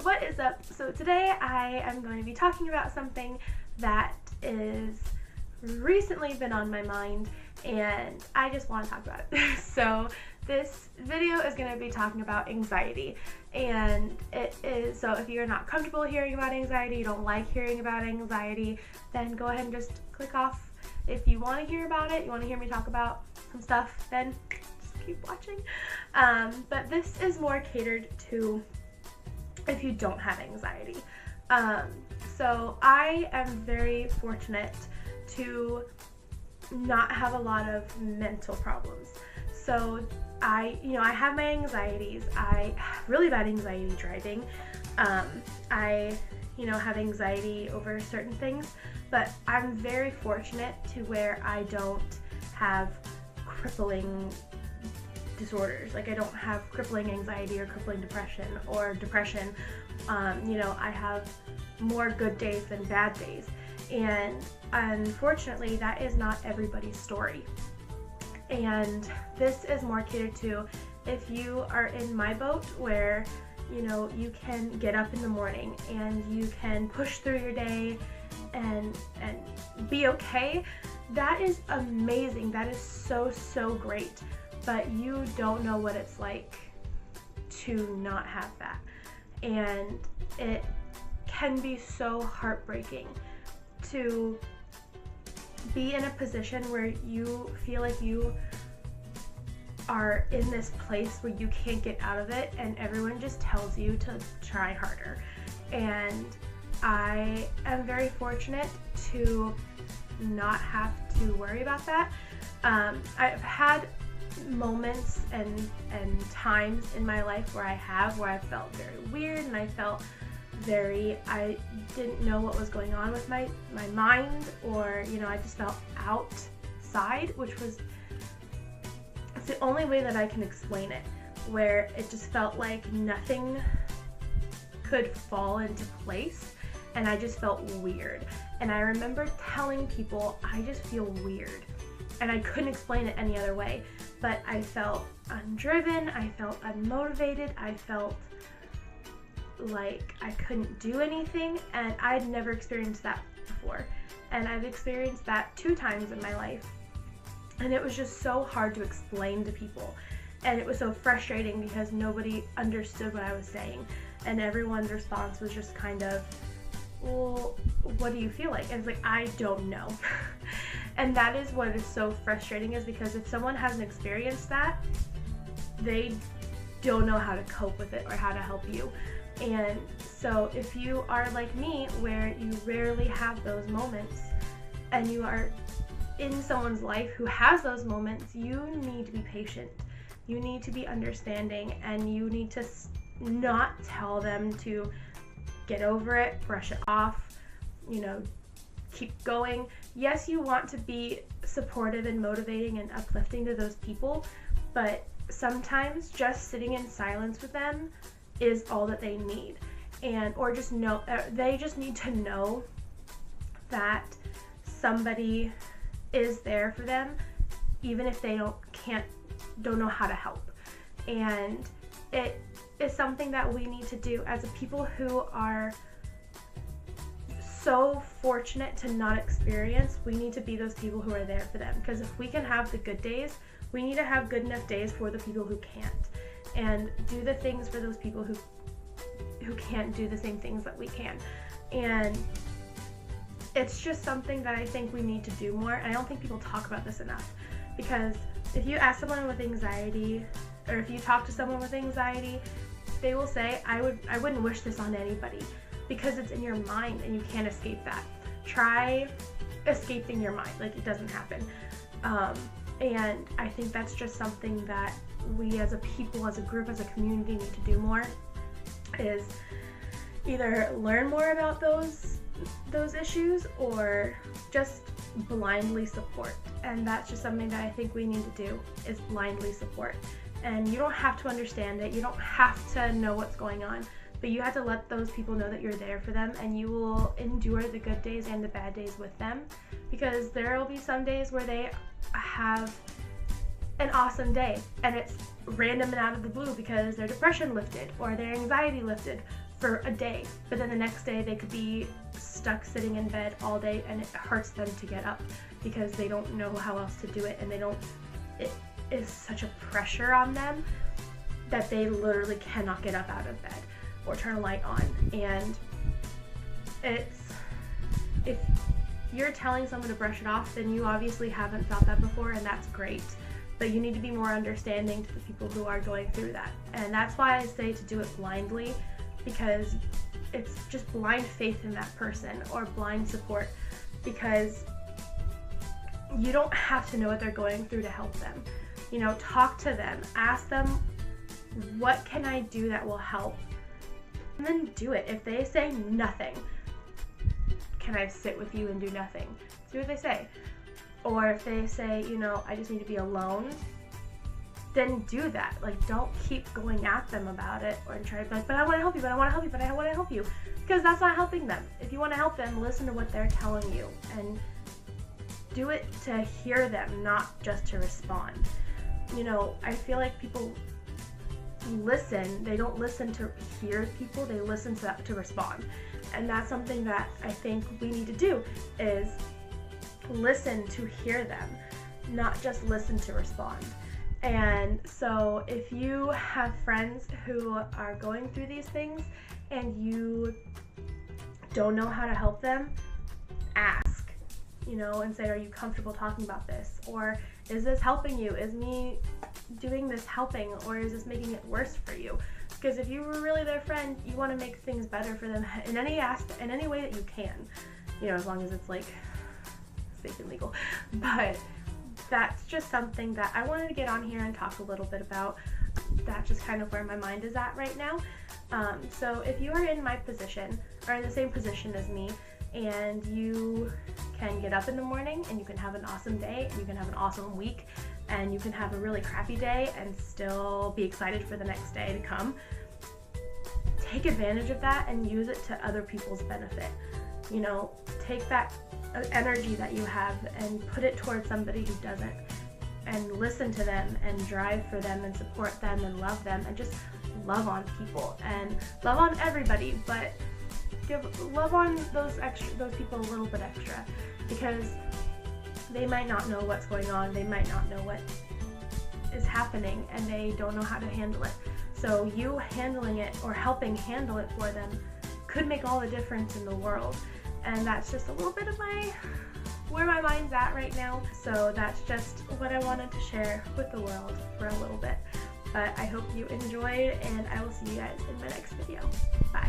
What is up? So today I am going to be talking about something that is recently been on my mind and I just want to talk about it. So this video is going to be talking about anxiety, and it is, so if you're not comfortable hearing about anxiety, you don't like hearing about anxiety, then go ahead and just click off. If you want to hear about it, you want to hear me talk about some stuff, then just keep watching. But this is more catered to if you don't have anxiety. So I am very fortunate to not have a lot of mental problems. So I have my anxieties. I have really bad anxiety driving. I have anxiety over certain things, but I'm very fortunate to where I don't have crippling disorders. Like, I don't have crippling anxiety or crippling depression or depression. I have more good days than bad days, and unfortunately that is not everybody's story. And this is more catered to if you are in my boat, where you can get up in the morning and you can push through your day and be okay. That is amazing. That is so great. But you don't know what it's like to not have that. And it can be so heartbreaking to be in a position where you feel like you are in this place where you can't get out of it, and everyone just tells you to try harder. And I am very fortunate to not have to worry about that. I've had moments and times in my life where I felt very weird, and I didn't know what was going on with my mind, or I just felt outside, which was, it's the only way that I can explain it, where it just felt like nothing could fall into place, and I just felt weird. And I remember telling people, I just feel weird, and I couldn't explain it any other way. But I felt undriven, I felt unmotivated, I felt like I couldn't do anything, and I'd never experienced that before. And I've experienced that 2 times in my life. And it was just so hard to explain to people. And it was so frustrating because nobody understood what I was saying. And everyone's response was just kind of, well, what do you feel like? And it's like, I don't know. And that is what is so frustrating, is because if someone hasn't experienced that, they don't know how to cope with it or how to help you. And so if you are like me, where you rarely have those moments, and you are in someone's life who has those moments, you need to be patient. You need to be understanding, and you need to not tell them to get over it, brush it off, keep going. Yes, you want to be supportive and motivating and uplifting to those people, but sometimes just sitting in silence with them is all that they need. They just need to know that somebody is there for them, even if they don't know how to help. And it is something that we need to do as a people who are so fortunate to not experience. We need to be those people who are there for them, because if we can have the good days, we need to have good enough days for the people who can't, and do the things for those people who can't do the same things that we can. And it's just something that I think we need to do more. And I don't think people talk about this enough, because if you ask someone with anxiety, or if you talk to someone with anxiety, they will say, I wouldn't wish this on anybody, because it's in your mind and you can't escape that. Try escaping your mind like it doesn't happen. And I think that's just something that we as a people, as a group, as a community need to do more, is either learn more about those issues, or just blindly support. And that's just something that I think we need to do, is blindly support. And you don't have to understand it, you don't have to know what's going on, but you have to let those people know that you're there for them, and you will endure the good days and the bad days with them, because there will be some days where they have an awesome day and it's random and out of the blue because their depression lifted or their anxiety lifted for a day, but then the next day they could be stuck sitting in bed all day and it hurts them to get up because they don't know how else to do it, and it is such a pressure on them that they literally cannot get up out of bed or turn a light on. And if you're telling someone to brush it off, then you obviously haven't felt that before, and that's great. But you need to be more understanding to the people who are going through that. And that's why I say to do it blindly, because it's just blind faith in that person or blind support, because you don't have to know what they're going through to help them. You know, talk to them, ask them, what can I do that will help? And then do it. If they say nothing, can I sit with you and do nothing? See what they say. Or if they say, you know, I just need to be alone, then do that. Like, don't keep going at them about it or try to be like, but I want to help you, but I want to help you, but I want to help you. Because that's not helping them. If you want to help them, listen to what they're telling you and do it to hear them, not just to respond. You know, I feel like people listen, they don't listen to hear people, they listen to respond. And that's something that I think we need to do, is listen to hear them, not just listen to respond. And so if you have friends who are going through these things and you don't know how to help them, ask, you know, and say, are you comfortable talking about this? Or is this helping you? Is me doing this helping, or is this making it worse for you? Because if you were really their friend, you want to make things better for them in any aspect, in any way that you can, you know, as long as it's like safe and legal. But that's just something that I wanted to get on here and talk a little bit about. That's just kind of where my mind is at right now. So if you are in my position, or in the same position as me, and you can get up in the morning and you can have an awesome day and you can have an awesome week and you can have a really crappy day and still be excited for the next day to come, take advantage of that and use it to other people's benefit. You know, take that energy that you have and put it towards somebody who doesn't, and listen to them and drive for them and support them and love them and just love on people and love on everybody, but love on those people a little bit extra, because they might not know what's going on, they might not know what is happening, and they don't know how to handle it. So you handling it or helping handle it for them could make all the difference in the world. And that's just a little bit of where my mind's at right now. So that's just what I wanted to share with the world for a little bit. But I hope you enjoyed, and I will see you guys in my next video. Bye.